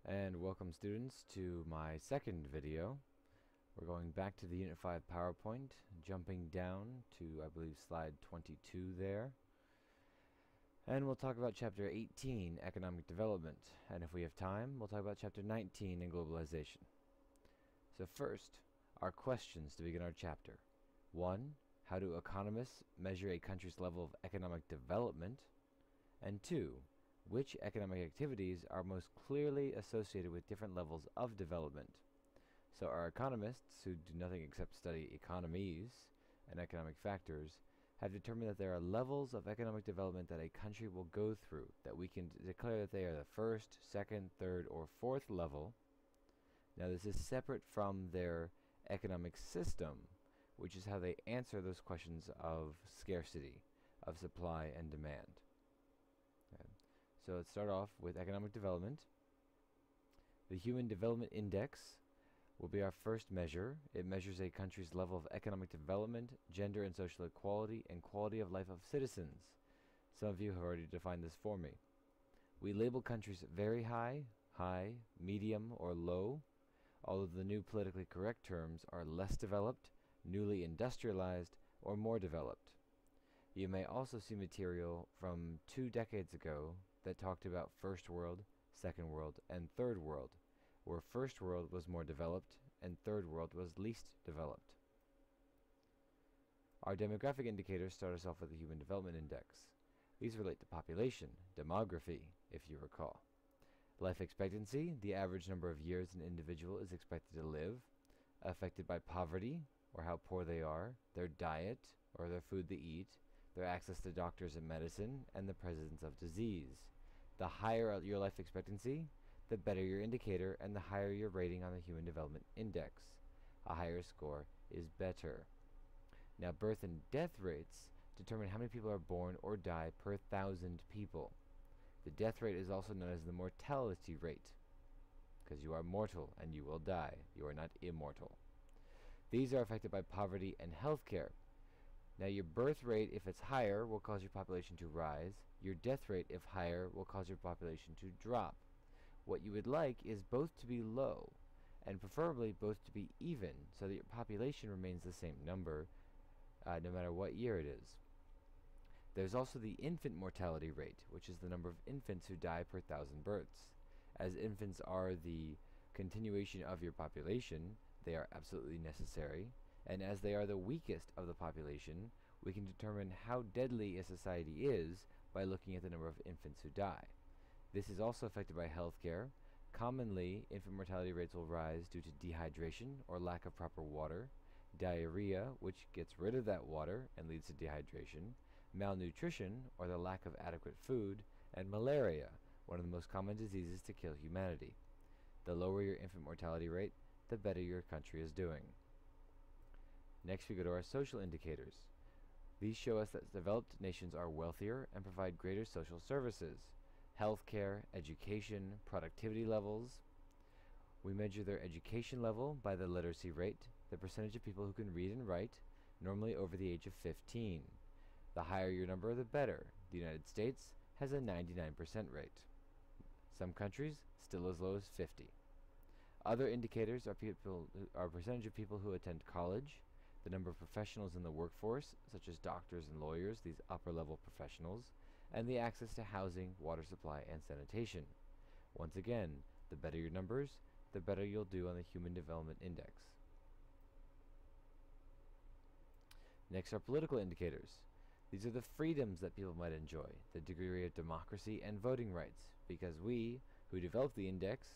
And welcome students to my second video. We're going back to the Unit 5 PowerPoint, jumping down to, I believe, slide 22 there. And we'll talk about Chapter 18, Economic Development. And if we have time, we'll talk about Chapter 19 in Globalization. So first, our questions to begin our chapter. 1. How do economists measure a country's level of economic development? And 2. Which economic activities are most clearly associated with different levels of development? So our economists, who do nothing except study economies and economic factors, have determined that there are levels of economic development that a country will go through, that we can declare that they are the first, second, third, or fourth level. Now this is separate from their economic system, which is how they answer those questions of scarcity, of supply and demand. Okay. So let's start off with economic development. The Human Development Index will be our first measure. It measures a country's level of economic development, gender and social equality, and quality of life of citizens. Some of you have already defined this for me. We label countries very high, high, medium, or low, although the new politically correct terms are less developed, newly industrialized, or more developed. You may also see material from 2 decades ago that talked about First World, Second World, and Third World, where First World was more developed and Third World was least developed. Our demographic indicators start us off with the Human Development Index. These relate to population, demography, if you recall. Life expectancy, the average number of years an individual is expected to live, affected by poverty, or how poor they are, their diet, or their food they eat, their access to doctors and medicine, and the presence of disease. The higher your life expectancy, the better your indicator, and the higher your rating on the Human Development Index. A higher score is better. Now, birth and death rates determine how many people are born or die per 1,000 people. The death rate is also known as the mortality rate, because you are mortal and you will die. You are not immortal. These are affected by poverty and healthcare. Now your birth rate, if it's higher, will cause your population to rise. Your death rate, if higher, will cause your population to drop. What you would like is both to be low, and preferably both to be even, so that your population remains the same number, no matter what year it is. There's also the infant mortality rate, which is the number of infants who die per 1,000 births. As infants are the continuation of your population, they are absolutely necessary. And as they are the weakest of the population, we can determine how deadly a society is by looking at the number of infants who die. This is also affected by healthcare. Commonly, infant mortality rates will rise due to dehydration or lack of proper water, diarrhea, which gets rid of that water and leads to dehydration, malnutrition, or the lack of adequate food, and malaria, one of the most common diseases to kill humanity. The lower your infant mortality rate, the better your country is doing. Next we go to our social indicators. These show us that developed nations are wealthier and provide greater social services, healthcare, education, productivity levels. We measure their education level by the literacy rate, the percentage of people who can read and write, normally over the age of 15. The higher your number, the better. The United States has a 99% rate. Some countries still as low as 50. Other indicators are percentage of people who attend college, the number of professionals in the workforce, such as doctors and lawyers, these upper-level professionals, and the access to housing, water supply, and sanitation. Once again, the better your numbers, the better you'll do on the Human Development Index. Next are political indicators. These are the freedoms that people might enjoy, the degree of democracy and voting rights, because we, who developed the index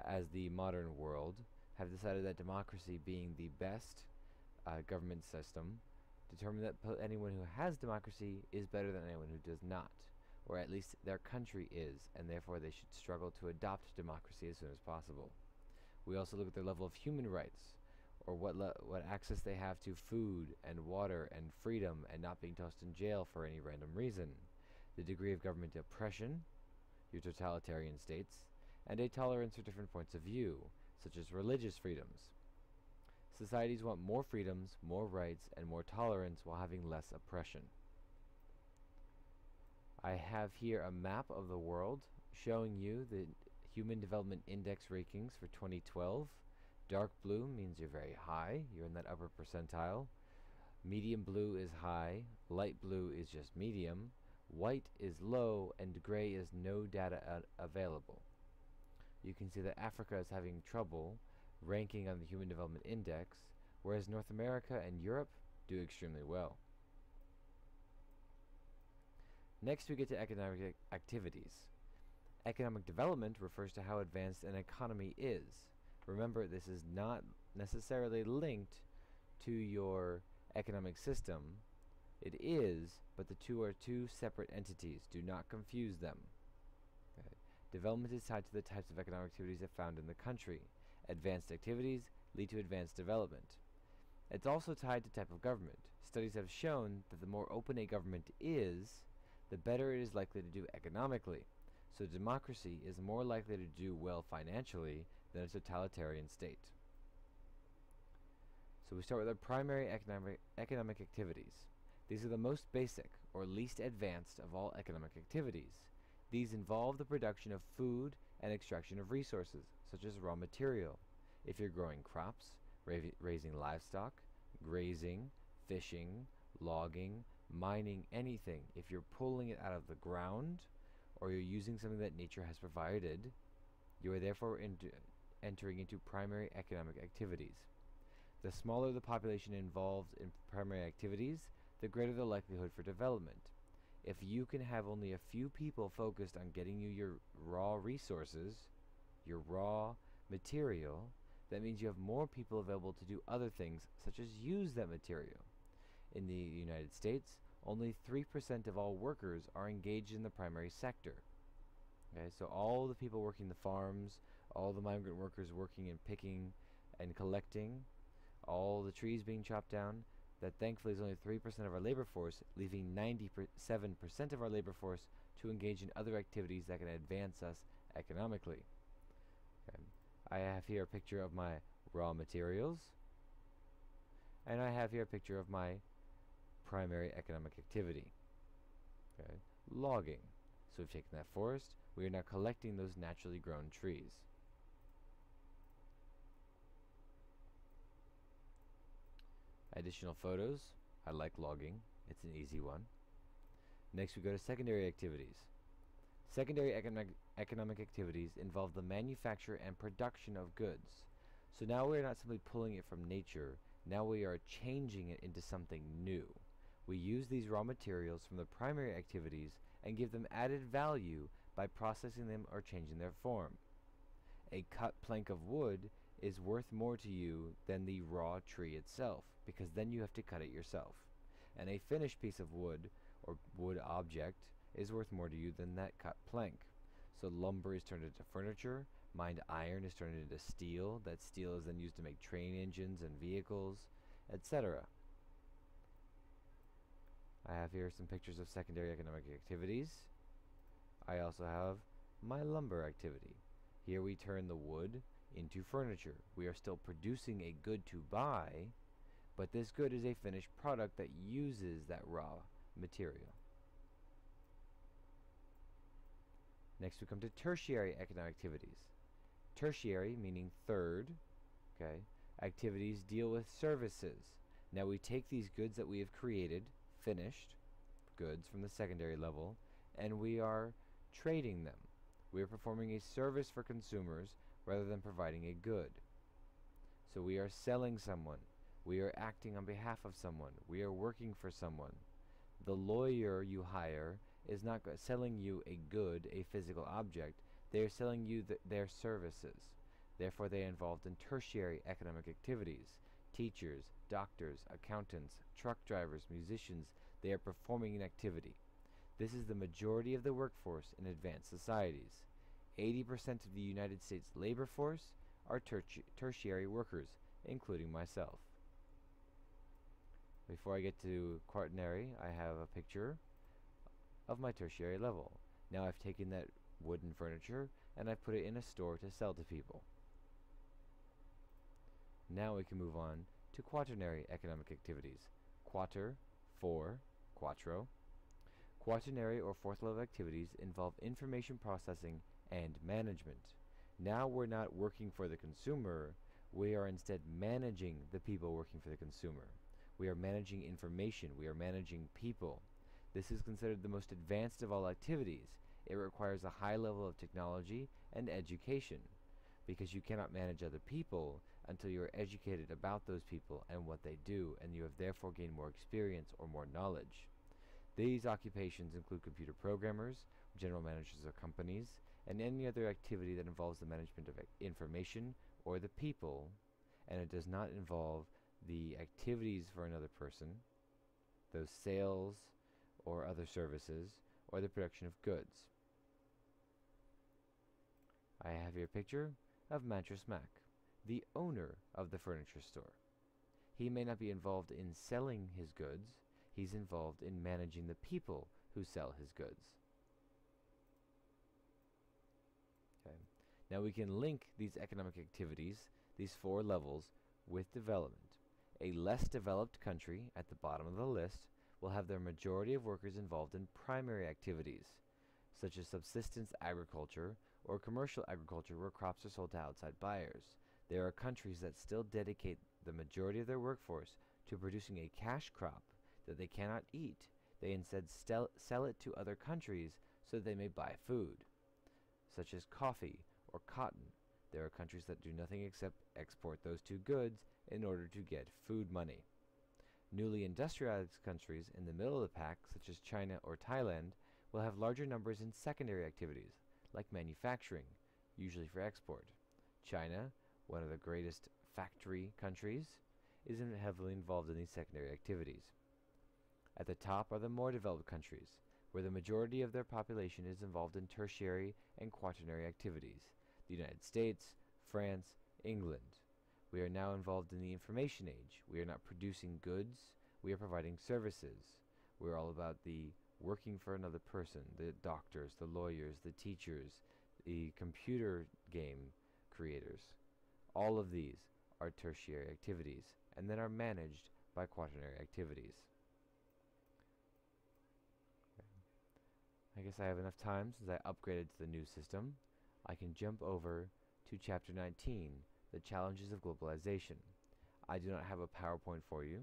as the modern world, have decided that democracy being the best government system, determine that anyone who has democracy is better than anyone who does not, or at least their country is, and therefore they should struggle to adopt democracy as soon as possible. We also look at their level of human rights, or what access they have to food and water and freedom and not being tossed in jail for any random reason, the degree of government oppression, your totalitarian states, and a tolerance for different points of view, such as religious freedoms. Societies want more freedoms, more rights, and more tolerance while having less oppression. I have here a map of the world showing you the Human Development Index rankings for 2012. Dark blue means you're very high, you're in that upper percentile. Medium blue is high, light blue is just medium, white is low, and gray is no data available. You can see that Africa is having trouble ranking on the Human Development Index, whereas North America and Europe do extremely well. Next, we get to economic activities. Economic development refers to how advanced an economy is. Remember, this is not necessarily linked to your economic system. It is, but the two are two separate entities. Do not confuse them. Okay. Development is tied to the types of economic activities that found in the country. Advanced activities lead to advanced development. It's also tied to type of government. Studies have shown that the more open a government is, the better it is likely to do economically. So democracy is more likely to do well financially than a totalitarian state. So we start with our primary economic activities. These are the most basic or least advanced of all economic activities. These involve the production of food and extraction of resources, such as raw material. If you're growing crops, raising livestock, grazing, fishing, logging, mining, anything, if you're pulling it out of the ground or you're using something that nature has provided, you are therefore entering into primary economic activities. The smaller the population involved in primary activities, the greater the likelihood for development. If you can have only a few people focused on getting you your raw resources, your raw material, that means you have more people available to do other things, such as use that material. In the United States, only 3% of all workers are engaged in the primary sector. Okay, so all the people working the farms, all the migrant workers working and picking and collecting, all the trees being chopped down, that thankfully is only 3% of our labor force, leaving 97% of our labor force to engage in other activities that can advance us economically. Okay. I have here a picture of my raw materials, and I have here a picture of my primary economic activity. Okay. Logging. So we've taken that forest, we are now collecting those naturally grown trees. Additional photos. I like logging. It's an easy one. Next we go to secondary activities. Secondary economic activities involve the manufacture and production of goods. So now we are not simply pulling it from nature, now we are changing it into something new. We use these raw materials from the primary activities and give them added value by processing them or changing their form. A cut plank of wood is worth more to you than the raw tree itself, because then you have to cut it yourself. And a finished piece of wood or wood object is worth more to you than that cut plank. So lumber is turned into furniture, mined iron is turned into steel, that steel is then used to make train engines and vehicles, etc. I have here some pictures of secondary economic activities. I also have my lumber activity. Here we turn the wood into furniture. We are still producing a good to buy, but this good is a finished product that uses that raw material. Next we come to tertiary economic activities. Tertiary meaning third, okay, activities deal with services. Now we take these goods that we have created, finished goods from the secondary level, and we are trading them. We are performing a service for consumers rather than providing a good. So we are selling someone. We are acting on behalf of someone. We are working for someone. The lawyer you hire is not selling you a good, a physical object. They are selling you their services. Therefore, they are involved in tertiary economic activities. Teachers, doctors, accountants, truck drivers, musicians, they are performing an activity. This is the majority of the workforce in advanced societies. 80% of the United States labor force are tertiary workers, including myself. Before I get to quaternary, I have a picture of my tertiary level. Now I've taken that wooden furniture and I've put it in a store to sell to people. Now we can move on to quaternary economic activities. Quater, four, quattro. Quaternary or fourth level activities involve information processing and management. Now we're not working for the consumer, we are instead managing the people working for the consumer. We are managing information, we are managing people. This is considered the most advanced of all activities. It requires a high level of technology and education, because you cannot manage other people until you are educated about those people and what they do, and you have therefore gained more experience or more knowledge. These occupations include computer programmers, general managers of companies, and any other activity that involves the management of information or the people, and it does not involve the activities for another person, those sales or other services, or the production of goods. I have here a picture of Mattress Mac, the owner of the furniture store. He may not be involved in selling his goods, he's involved in managing the people who sell his goods. Okay. Now we can link these economic activities, these 4 levels, with development. A less developed country at the bottom of the list will have their majority of workers involved in primary activities, such as subsistence agriculture or commercial agriculture where crops are sold to outside buyers. There are countries that still dedicate the majority of their workforce to producing a cash crop that they cannot eat. They instead sell it to other countries so that they may buy food, such as coffee or cotton. There are countries that do nothing except export those 2 goods in order to get food money. Newly industrialized countries in the middle of the pack, such as China or Thailand, will have larger numbers in secondary activities, like manufacturing, usually for export. China, one of the greatest factory countries, is heavily involved in these secondary activities. At the top are the more developed countries, where the majority of their population is involved in tertiary and quaternary activities. The United States, France, England. We are now involved in the information age. We are not producing goods, we are providing services. We're all about the working for another person, the doctors, the lawyers, the teachers, the computer game creators. All of these are tertiary activities and then are managed by quaternary activities. I guess I have enough time since I upgraded to the new system. I can jump over to Chapter 19, the challenges of globalization. I do not have a PowerPoint for you.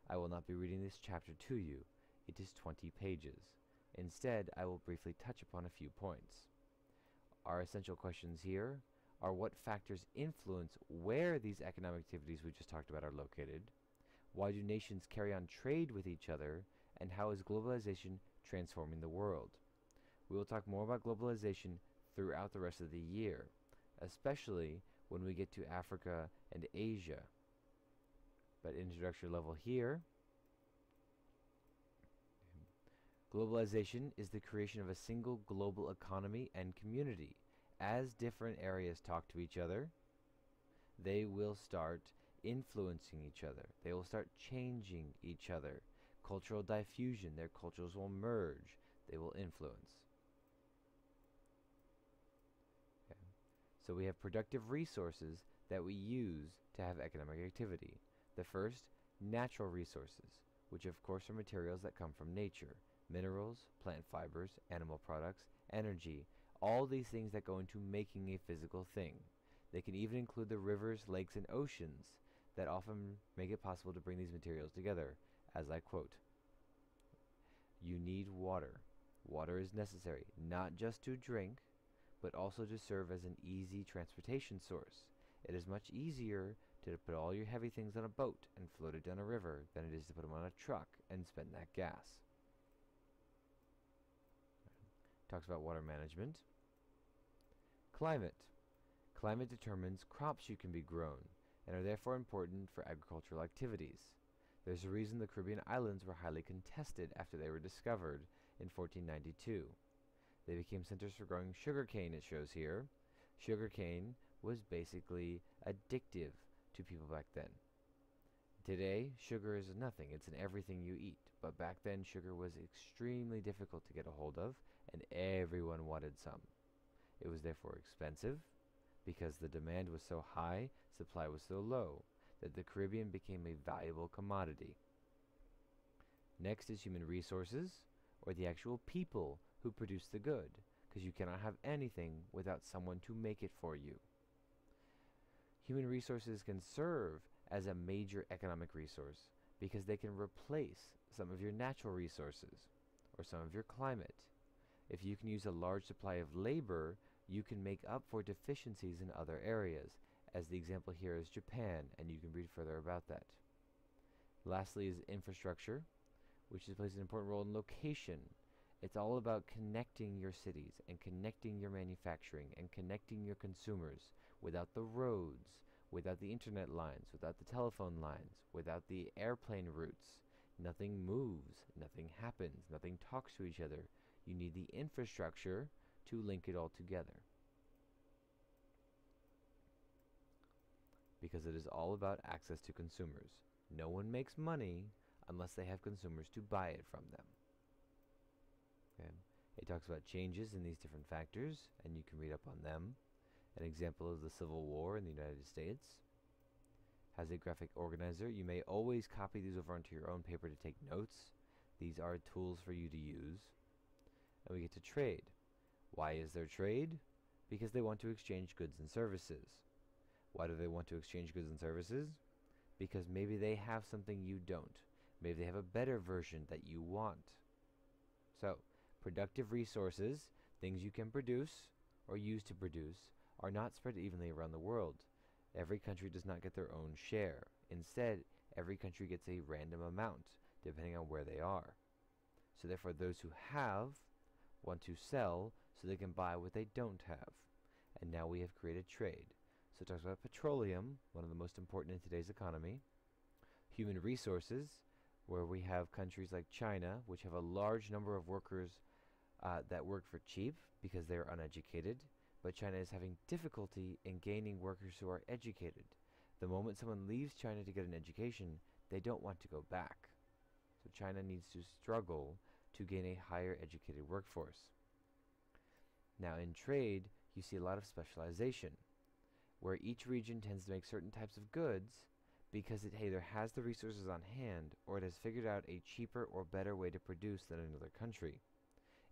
I will not be reading this chapter to you. It is 20 pages. Instead, I will briefly touch upon a few points. Our essential questions here are what factors influence where these economic activities we just talked about are located, why do nations carry on trade with each other, and how is globalization transforming the world. We will talk more about globalization throughout the rest of the year, especially when we get to Africa and Asia. But introductory level here, globalization is the creation of a single global economy and community. As different areas talk to each other, they will start influencing each other. They will start changing each other. Cultural diffusion, their cultures will merge. They will influence. Okay. So we have productive resources that we use to have economic activity. The first, natural resources, which of course are materials that come from nature. Minerals, plant fibers, animal products, energy, all these things that go into making a physical thing. They can even include the rivers, lakes, and oceans that often make it possible to bring these materials together. As I quote, "You need water. Water is necessary, not just to drink, but also to serve as an easy transportation source. It is much easier to put all your heavy things on a boat and float it down a river than it is to put them on a truck and spend that gas." Talks about water management. Climate. Climate determines crops you can be grown and are therefore important for agricultural activities. There's a reason the Caribbean islands were highly contested after they were discovered in 1492. They became centers for growing sugarcane, it shows here. Sugarcane was basically addictive to people back then. Today, sugar is nothing. It's in everything you eat. But back then, sugar was extremely difficult to get a hold of, and everyone wanted some. It was therefore expensive, because the demand was so high, supply was so low, that the Caribbean became a valuable commodity. Next is human resources, or the actual people who produce the good. because you cannot have anything without someone to make it for you. Human resources can serve as a major economic resource because they can replace some of your natural resources or some of your climate. If you can use a large supply of labor, you can make up for deficiencies in other areas, as the example here is Japan, and you can read further about that. Lastly is infrastructure, which plays an important role in location. It's all about connecting your cities and connecting your manufacturing and connecting your consumers. Without the roads, without the internet lines, without the telephone lines, without the airplane routes, nothing moves, nothing happens, nothing talks to each other. You need the infrastructure to link it all together. Because it is all about access to consumers. No one makes money unless they have consumers to buy it from them. Okay. It talks about changes in these different factors, and you can read up on them. An example is the Civil War in the United States. Has a graphic organizer. You may always copy these over onto your own paper to take notes. These are tools for you to use. And we get to trade. Why is there trade? Because they want to exchange goods and services. Why do they want to exchange goods and services? Because maybe they have something you don't. Maybe they have a better version that you want. So, productive resources, things you can produce or use to produce, are not spread evenly around the world. Every country does not get their own share. Instead, every country gets a random amount, depending on where they are. So therefore, those who have want to sell so they can buy what they don't have. And now we have created trade. So it talks about petroleum, one of the most important in today's economy. Human resources, where we have countries like China, which have a large number of workers that work for cheap because they're uneducated. But China is having difficulty in gaining workers who are educated. The moment someone leaves China to get an education, they don't want to go back. So China needs to struggle to gain a higher educated workforce. Now in trade, you see a lot of specialization, where each region tends to make certain types of goods because it either has the resources on hand or it has figured out a cheaper or better way to produce than another country.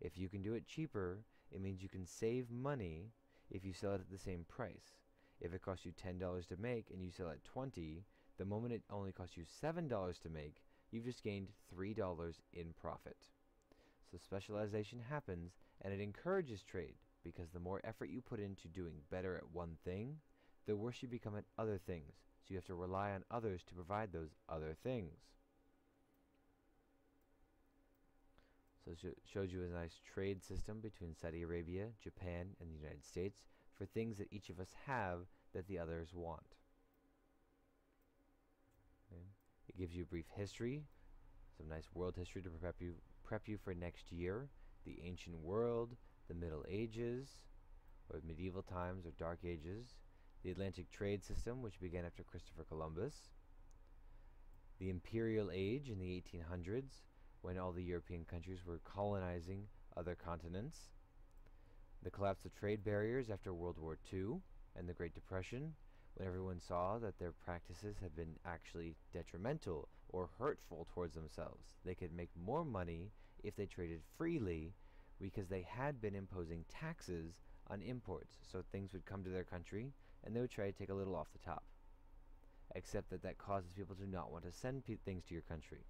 If you can do it cheaper, it means you can save money if you sell it at the same price. If it costs you $10 to make and you sell at $20, the moment it only costs you $7 to make, you've just gained $3 in profit. So specialization happens, and it encourages trade, because the more effort you put into doing better at one thing, the worse you become at other things. So you have to rely on others to provide those other things. So it shows you a nice trade system between Saudi Arabia, Japan, and the United States for things that each of us have that the others want. Okay. It gives you a brief history, some nice world history to prep you for next year. The ancient world, the Middle Ages, or medieval times or Dark Ages, the Atlantic trade system, which began after Christopher Columbus, the Imperial Age in the 1800s, when all the European countries were colonizing other continents, the collapse of trade barriers after World War II and the Great Depression, when everyone saw that their practices had been actually detrimental or hurtful towards themselves. They could make more money if they traded freely because they had been imposing taxes on imports. So things would come to their country and they would try to take a little off the top. Except that that causes people to not want to send things to your country.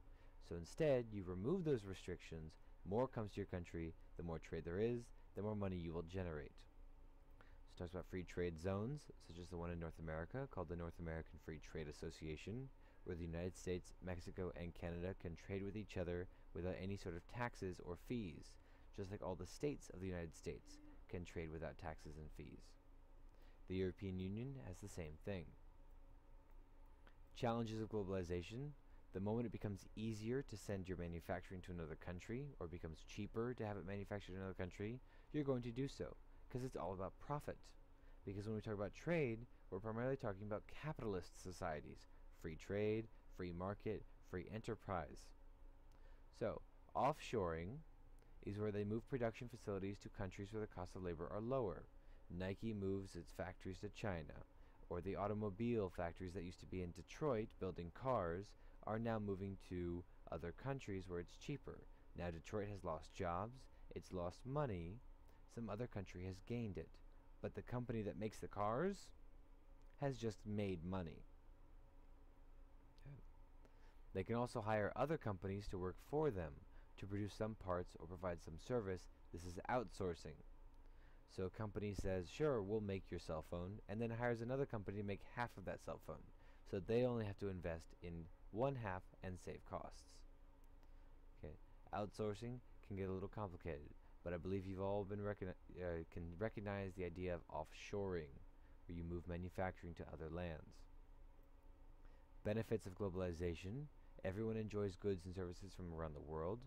So instead, you remove those restrictions, more comes to your country, the more trade there is, the more money you will generate. So it talks about free trade zones, such as the one in North America, called the North American Free Trade Association, where the United States, Mexico, and Canada can trade with each other without any sort of taxes or fees, just like all the states of the United States can trade without taxes and fees. The European Union has the same thing. Challenges of globalization. The moment it becomes easier to send your manufacturing to another country, or becomes cheaper to have it manufactured in another country, you're going to do so, because it's all about profit. Because when we talk about trade, we're primarily talking about capitalist societies. Free trade, free market, free enterprise. So, offshoring is where they move production facilities to countries where the costs of labor are lower. Nike moves its factories to China, or the automobile factories that used to be in Detroit building cars are now moving to other countries where it's cheaper. Now Detroit has lost jobs, it's lost money, some other country has gained it, but the company that makes the cars has just made money. They can also hire other companies to work for them to produce some parts or provide some service. This is outsourcing. So a company says, sure, we'll make your cell phone, and then hires another company to make half of that cell phone. So they only have to invest in one half and save costs. Okay, outsourcing can get a little complicated, but I believe you've all been can recognize the idea of offshoring, where you move manufacturing to other lands. Benefits of globalization: everyone enjoys goods and services from around the world.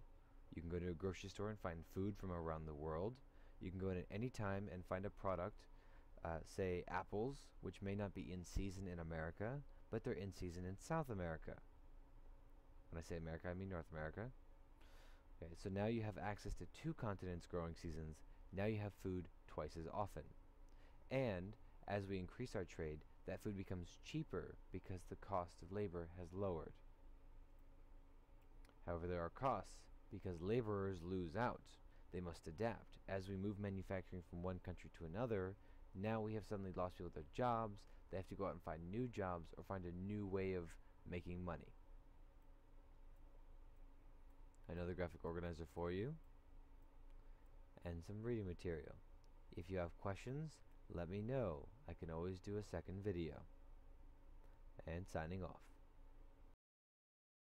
You can go to a grocery store and find food from around the world. You can go in at any time and find a product, say apples, which may not be in season in America, but they're in season in South America. When I say America, I mean North America. Okay, so now you have access to 2 continents' growing seasons. Now you have food twice as often. And as we increase our trade, that food becomes cheaper because the cost of labor has lowered. However, there are costs because laborers lose out. They must adapt. As we move manufacturing from one country to another, now we have suddenly lost people their jobs. They have to go out and find new jobs or find a new way of making money. Another graphic organizer for you, and some reading material. If you have questions, let me know. I can always do a second video. And signing off.